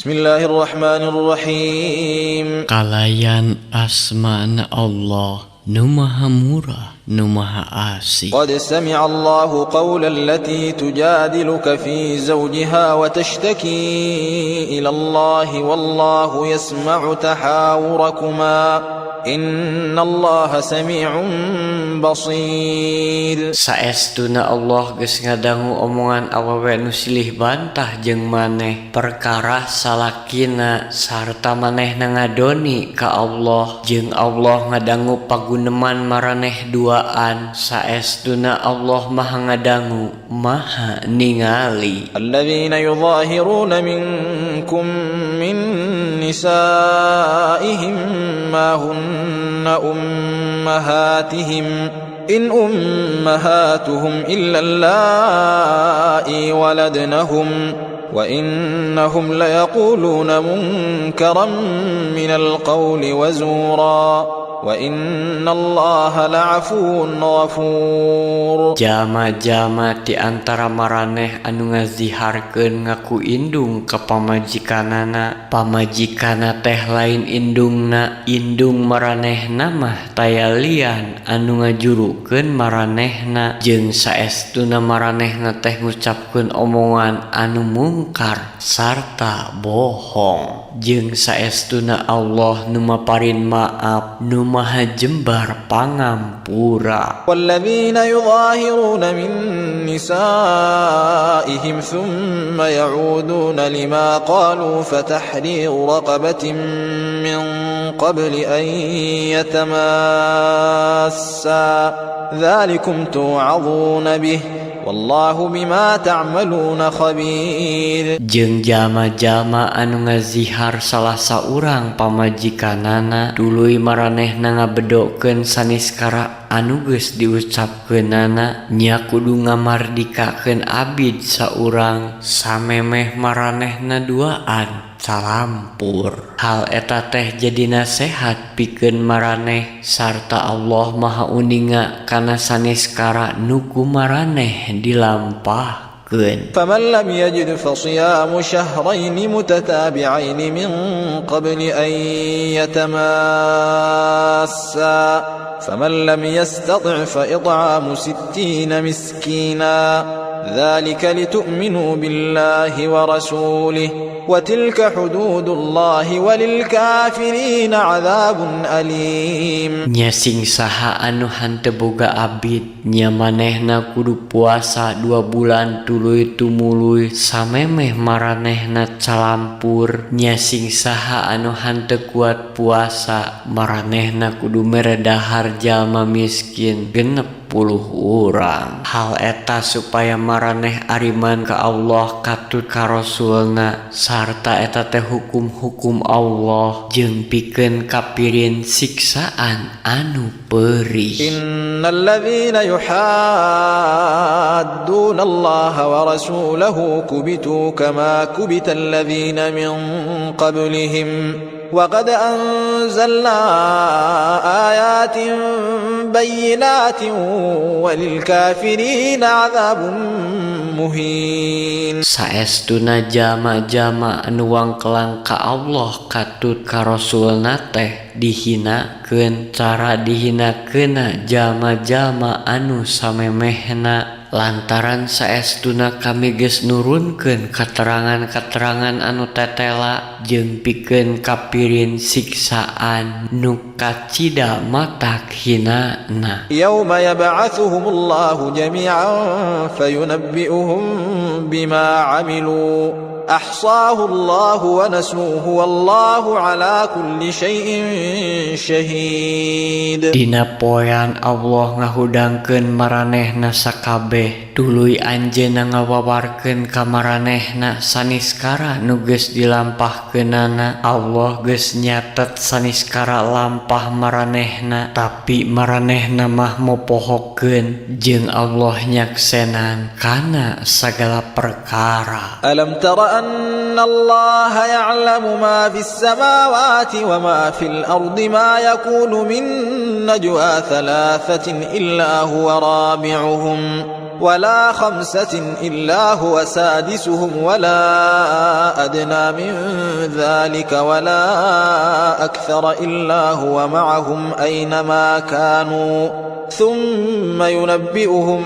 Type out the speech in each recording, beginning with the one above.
Bismillahirrahmanirrahim. Kalayan asmana Allah nu maha murah nu maha asih. Qad sami'a Allahu qawla allati tujadiluka fi zawjiha wa tashtaki ila Allah wallahu yasma'u tahawurakuma innallaha sami'un basir. Saestuna Allah geus ngadangu omongan awewe nu silih bantah jeung maneh perkara salakina sarta manehna ngadoni ka Allah jeung Allah ngadangu paguneman maraneh duaan. Saestuna Allah maha ngadangu maha ningali. Alladzina yudhahiruna minkum min nisaihim ma hunna ummahatihim in ummahatuhum illa allai waladnahum wa innahum layaquluna munkaran minal qawli wa zura wa innallaha la'afuwun ghafur. Jama-jama di antara maraneh anu ngaziharkeun ngaku indung ka pamajikanana, pamajikana teh lain indungna, indung maranehna mah taya lian anu ngajurukeun maranehna jeung saestuna maranehna teh ngucapkeun omongan anu mungkar sarta bohong. Jeung saestuna Allah nu maparin maaf nu maha jembar pangampura. Walladzina yudhahiruna min nisaihim thumma ya'uduna lima qalu fatahriru raqabatin min qabli an yatamassa dhalikum tu'adhuna bih wallahu bima ta'maluna khabir. Jeung jama-jama anu ngazihar salah saurang pamajikanana tuluy maranehna ngabedokeun saniskara anu geus diucapkeunana nya kudu ngamardikakeun abid saurang samemeh maranehna duaan salampur. Hal eta teh jadi nasehat pikeun maraneh sarta Allah maha uninga kana saniskara nuku maraneh dilampahkeun. Faman lam yajid fasiyamu syahrayn mutatabi'ain min qabli an yatamassa faman lam yastati' fa it'amu 60 miskina dhalika litu'minu billahi wa rasulihi wa tilka hududullahi walil kafirina 'adzabun alim. Nya sing saha anu hanteu boga abid nya manehna kudu puasa 2 bulan tuluy tumuluy samemeh maranehna calampur. Nya sing saha anu hanteu kuat puasa maranehna kudu mere dahar jalma miskin 60 urang. Hal eta supaya maraneh ariman ka Allah katut ka Rasulna sarta eta teh hukum-hukum Allah jeung pikeun kapirin siksaan anu peurih. Innal ladzina yuhadduna Allah wa rasulahu kubitu kama kubital ladzina min qablihim wa qad anzalna ayatin bayyinatin walil kafirina 'adzabun muhin. Saestuna jama-jama anu wangkelang ka Allah katut ka Rasulna teh dihinakeun. Cara dihinakeunna jama-jama anu samemehna lantaran saestuna kami geus nurunkeun katerangan-katerangan anu tetela jeung pikeun kapirin siksaan nu kacida matak hinana. Yauma yab'atsuhumullahu jami'an fayunabbi'uhum bima 'amilu ahsahu Allahu wa nasuhu wallahu ala kulli syai'in syahid. Dina poean Allah ngahudangkeun maranehna sakabeh tuluy anjeunna ngawawarkeun ka maranehna saniskara nu geus dilampahkeunana. Allah geus nyatet saniskara lampah maranehna tapi maranehna mah mopohokeun jeung Allah nyaksenan kana sagala perkara. Alam tara anna Allah ya'lamu ma fis samawati wa ma fil ardi ma yakunu min najwa thalathatin illa huwa rabi'uhum ولا خمسة إلا هو سادسهم ولا أدنى من ذلك ولا أكثر إلا هو معهم أينما كانوا ثم ينبئهم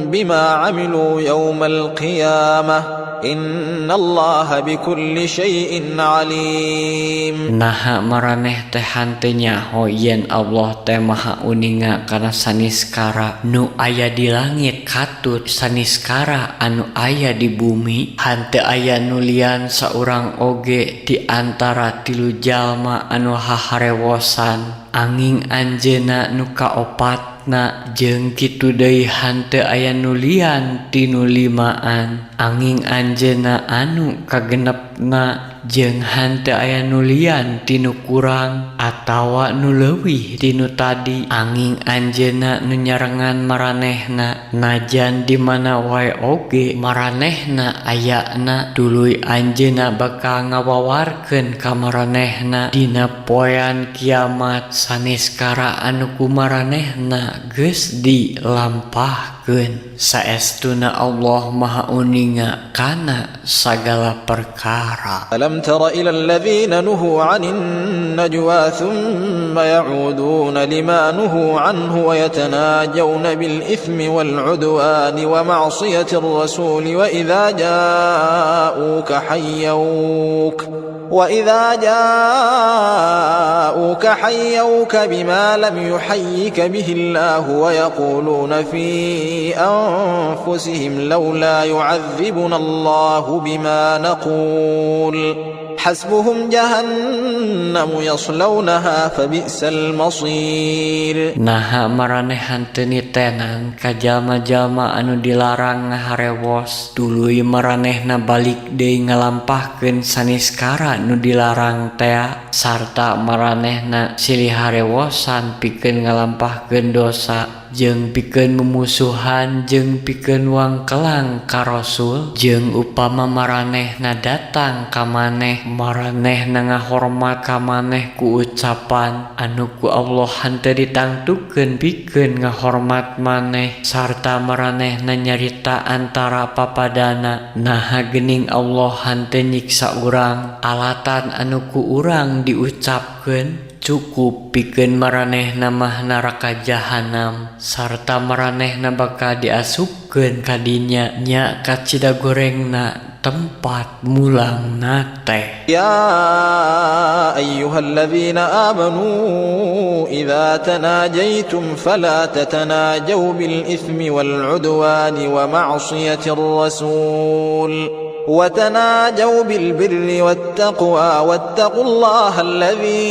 بما عملوا يوم القيامة إن الله بكل شيء عليم. Naha maraneh teh hantenya hoyen Allah teh maha uninga kana saniskara nu aya di langit katut saniskara anu aya di bumi hante aya nulian saurang oge di antara tilu jalma anu haharewosan anging anjeuna nu kaopatna jeung kitu deui hante aya nulian tinu limaan anging anjeuna anu kagenepna jeung hante aya nulian tinu kurang atawa nu leuwih tinu tadi anging anjeuna nu nyarengan maranehna najan di mana wae oge maranehna ayana tuluy anjeuna bakal ngawawarkeun ka maranehna dina poean kiamat saniskara anu kumaranehna geus dilampahkeun. Saestuna Allah maha uninga kana sagala perkara. ألم تر إلى الذين نهوا عن النجوى ثم يعودون لما نهوا عنه ويتناجون بالإثم والعدوان ومعصية الرسول وإذا جاءوك حيوك بما لم يحيك به الله ويقولون في أنفسهم لولا يعذبنا الله بما نقول حسبهم جهنم يصلونها فبئس المصير. Naha maraneh hanteu nitenan ka jalma-jalma anu dilarang ngaharewos tuluy maranehna balik deui ngalampahkeun saniskara nu dilarang tea sarta maranehna silih harewosan pikeun ngalampahkeun dosa jeung pikeun mumusuhan jeung pikeun wangkelang ka Rasul jeung upama maranehna datang ka maneh maranehna ngahormat ka maneh ku ucapan anu ku Allah henteu ditangtukeun pikeun ngahormat maneh sarta maranehna nyarita antara papadana naha geuning Allah henteu nyiksa urang alatan anu ku urang diucapkeun cukup pikeun maranehna mah neraka jahanam sarta maranehna bakal diasupkeun ka dinya nya ka cidagorengna tempat mulangna teh. Ya ayyuhalladzina amanu idza tanajaytum fala tatanajaw bil itsmi wal udwani wa ma'siyatir rasul وتناجوا بالبر والتقوى واتقوا الله الذي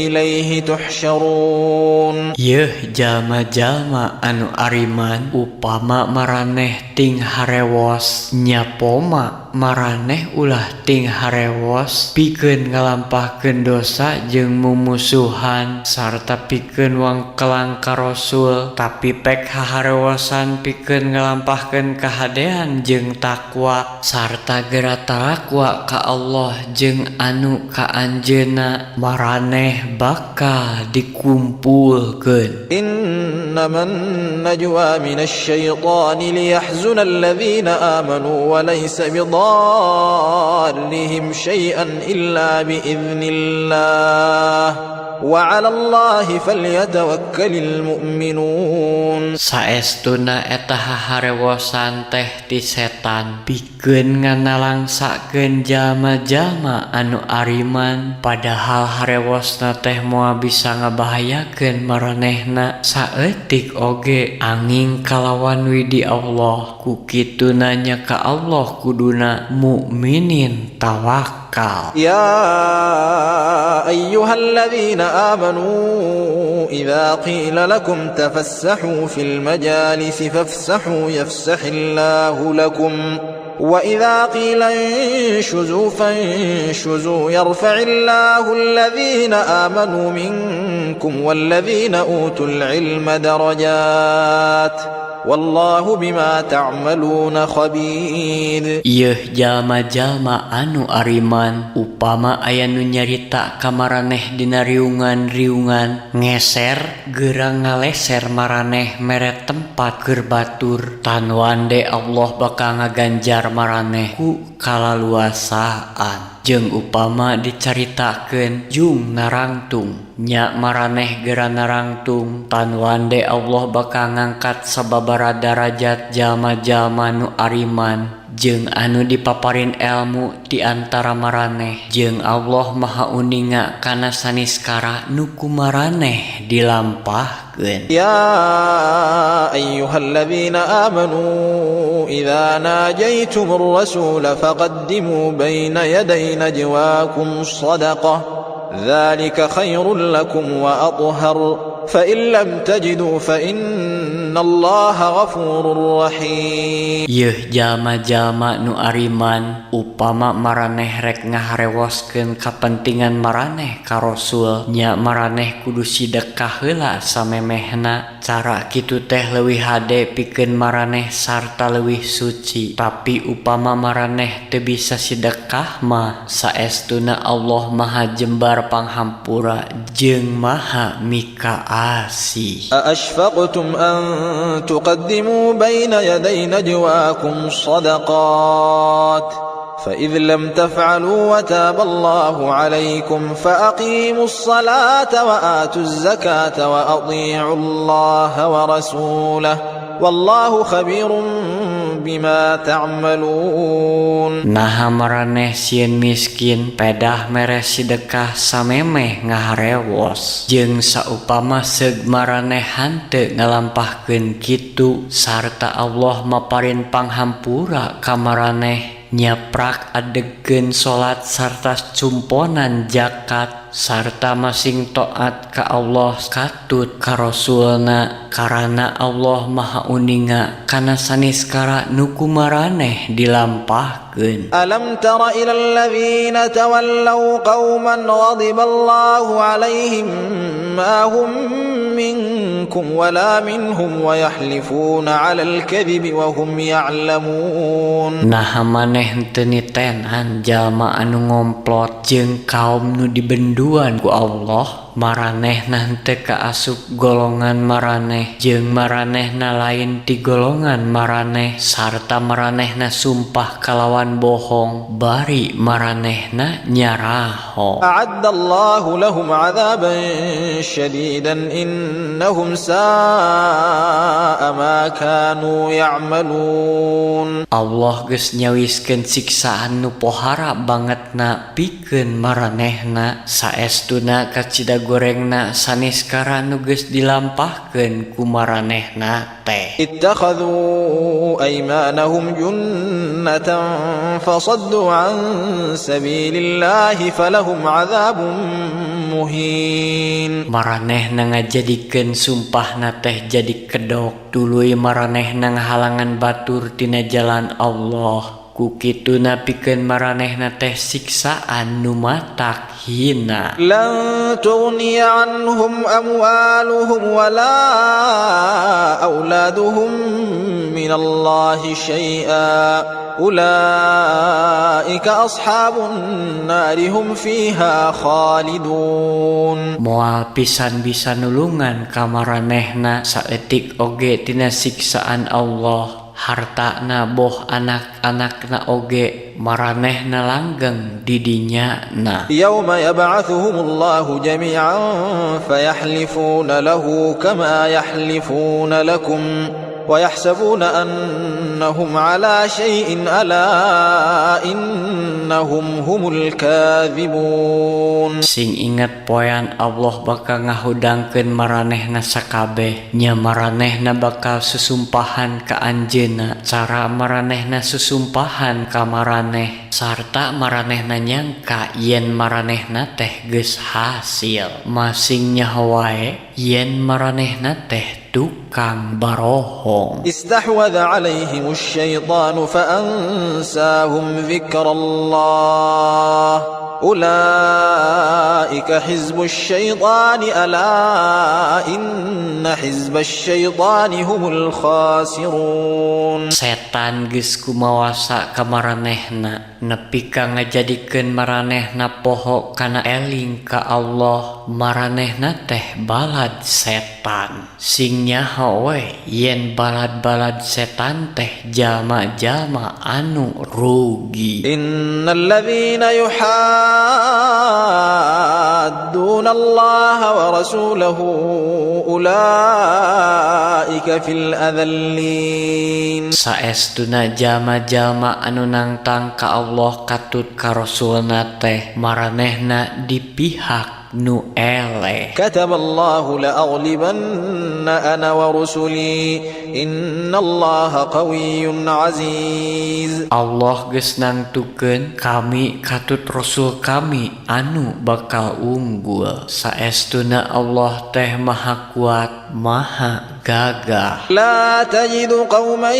إليه تحشرون. Yeuh jalma-jalma anu ariman upama maraneh ting harewos nyapoma maraneh ulah ting harewos pikeun ngalampahkeun dosa jeung mumusuhan sarta pikeun wangkelang ka Rasul tapi pek haharewosan pikeun ngalampahkeun kahadean jeung takwa sarta geura talakwa ka Allah jeung anu ka anjeunna maraneh bakal dikumpulkeun. Innaman najwa minasy syaitani liyahzuna alladhina amanu wa laysa bidarrihim syai'an illa biiznillah wa 'alallahi falyatawakkalul mu'minun. Saestuna eta haharewosan teh ti setan pikeun nganalangsakeun jalma-jalma anu ariman padahal harewosna teh moal bisa ngabahayakeun maranehna saeutik oge anging kalawan widi Allah ku kitu nanya ka Allah kuduna mukminin tawakal. Ya ayyuhalladzina آمنوا إذا قيل لكم تفسحوا في المجالس فافسحوا يفسح الله لكم وإذا قيل انشزوا فانشزوا يرفع الله الذين آمنوا منكم والذين أوتوا العلم درجات والله بما تعملون خبير. Ieuh jalma-jalma anu ariman, upama aya nu nyarita ka maraneh dina riungan-riungan, ngeser geurang ngaleser maraneh mere tempat keur batur, tan wande Allah bakal ngaganjar maraneh ku kalaluasaan. Jeung upama dicaritakeun jung narangtung, nya maraneh geura narangtung, tan wande Allah bakal ngangkat sababaraha darajat jalma-jalma nu ariman jeung anu dipaparin ilmu di antara maraneh, jeung Allah Maha Uninga kana saniskara nu ku maraneh dilampahkeun. Ya ayyuhalladzina amanu idza najaitumur rasul faqaddimu baina yaday najwakum shadaqah dzalika khairul lakum wa athhar fa in lam tajidu fa innallaha ghafurur rahim. Yeuh jalma-jalma nu ariman, upama maraneh rek ngaharewoskeun kapentingan maraneh ka Rasul, nya maraneh kudu sidekah heula samemehna. Cara kitu teh leuwih hade pikeun maraneh sarta leuwih suci. Tapi upama maraneh teu bisa sidekah mah saestuna Allah Maha Jembar Panghampura jeung Maha Mika Asih. أأشفقتم أن تقدموا بين يدي نجواكم صدقات فإذ لم تفعلوا وتاب الله عليكم فأقيموا الصلاة وآتوا الزكاة وأطيعوا الله ورسوله والله خبير بما تعملون. Naha maraneh sieun miskin pedah mere sidekah samemeh ngaharewos, jeung saupama seug maraneh hanteu ngalampahkeun kitu sarta Allah maparin panghampura ka maraneh, nyaprak adegeun salat sarta cumponan zakat sarta masing taat ka Allah katut ka Rasulna, karana Allah Maha Uninga kana saniskara nu ku maraneh dilampahkeun. Alam tara ilal ladzina tawallaw qauman ghadiballahu alaihim ma hum minkum wala minhum wa yahlifuna 'alal kadhibi wa hum ya'lamun. Nah maneh henteu nitenan jalma anu ngomplot jeung kaum nu dibenduan ku Allah, maranehna henteu kaasup golongan maraneh jeung maranehna lain ti golongan maraneh, sarta maranehna sumpah kalawan bohong bari maranehna nyaraho. A'addallahu lahum 'adzaban syadidan innahum saa'a ma kanu ya'malun. Allah geus nyawiskeun siksaan nu pohara bangetna pikeun maranehna saestuna kacida gorengna saniskara nu geus dilampahkeun ku maranehna teh. Ittakhadhu aymanahum junnatan fasaddu an sabilillahi falahum 'adzabun muhin. Maranehna ngajadikeun sumpahna teh jadi kedok, tuluy maranehna ngahalangan batur tina jalan Allah, ku kituna pikeun maranehna teh siksaan nu matak hina. Lan tughniya anhum amwaluhum wala auladuhum minallahi syai'a ulaika ashabun nari hum fiha khalidun. Moal pisan bisa nulungan ka maranehna saeutik oge tina siksaan Allah, hartana boh anak-anakna oge maranehna langgeng di dinyana. Yauma yab'atsuhumullahu jami'an fayahlifuna lahu kama yahlifuna lakum wa yahsabuna annahum ala syai'in ala innahum humul kadzibun. Sing inget poean Allah bakal ngahudangkeun maranehna sakabeh, nya maranehna bakal susumpahan ka anjeunna cara maranehna susumpahan ka maraneh, sarta maranehna nyangka yen maranehna teh geus hasil, masing nyaho wae yen maranehna teh tukang barohong. Istahwadha alaihim asy-syaitanu fa ansahum dzikrallah ulaika أولئك حزب الشيطان ألا إن حزب الشيطان هم الخاسرون. Setan geus kumawasa ka maranehna nepi ka ngajadikeun maranehna poho kana eling ka Allah. Maranehna teh balad setan. Sing nyaho we yen balad-balad setan teh jalma-jalma anu rugi. Innal ladzina yuhadduna Allah wa rasulahu ulaika fil adzallin. Saestuna jalma-jalma anu nangtang ka Allah katut ka Rasulna teh maranehna di pihak nu eleh. Kataballahu la'aghlibanna ana wa rusuli innallaha qawiyyun aziz. Allah geus nangtukeun kami katut Rasul kami anu bakal unggul. Saestuna Allah teh maha kuat, maha gagah. La tajidu qauman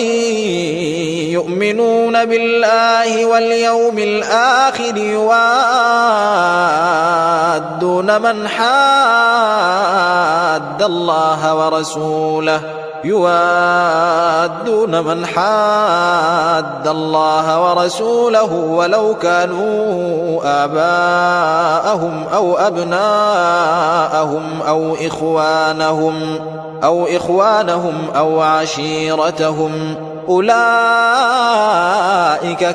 yu'minuna billahi wal yawmil akhir yuwadduna من حاد الله ورسوله يوادون من حاد الله ورسوله ولو كانوا آباءهم أو أبناءهم أو إخوانهم أو عشيرتهم أولئك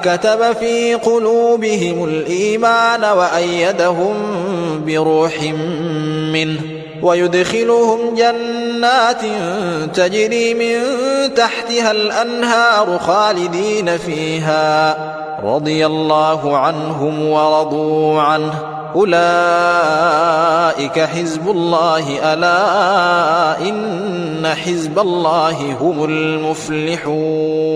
كتب في قلوبهم الإيمان وأيدهم بروح منه ويدخلهم جنات تجري من تحتها الأنهار خالدين فيها رضي الله عنهم ورضوا عنه أولئك حزب الله ألا إن حزب الله هم المفلحون.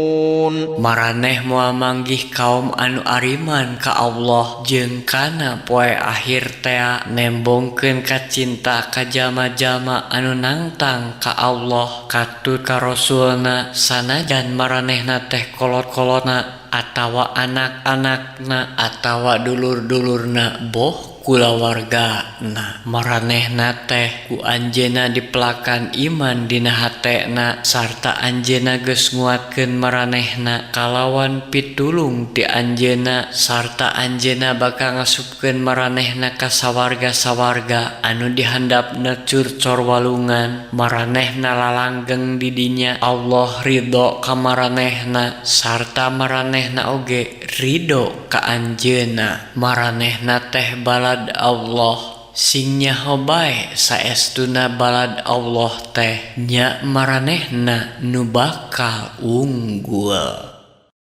Maraneh moal manggih kaum anu ariman ka Allah jeung kana poe akhir tea nembongkeun ka cinta ka jalma-jalma anu nangtang ka Allah katut ka Rasulna sanajan maranehna teh kolot-kolotna atawa anak-anakna atawa dulur-dulurna boh kulawargana. Maranehna teh ku anjeunna dipelakan iman dina hatena sarta anjeunna geus nguatkeun maranehna kalawan pitulung ti anjeunna sarta anjeunna bakal ngasupkeun maranehna ka sawarga-sawarga anu dihandapna curcor walungan. Maranehna lalanggeng di dinya Allah ridho ka maranehna sarta maranehna oge ridho ka anjeunna. Maranehna teh balad Allah sing nyaho bae saestuna balad Allah teh nya maranehna nu bakal unggul.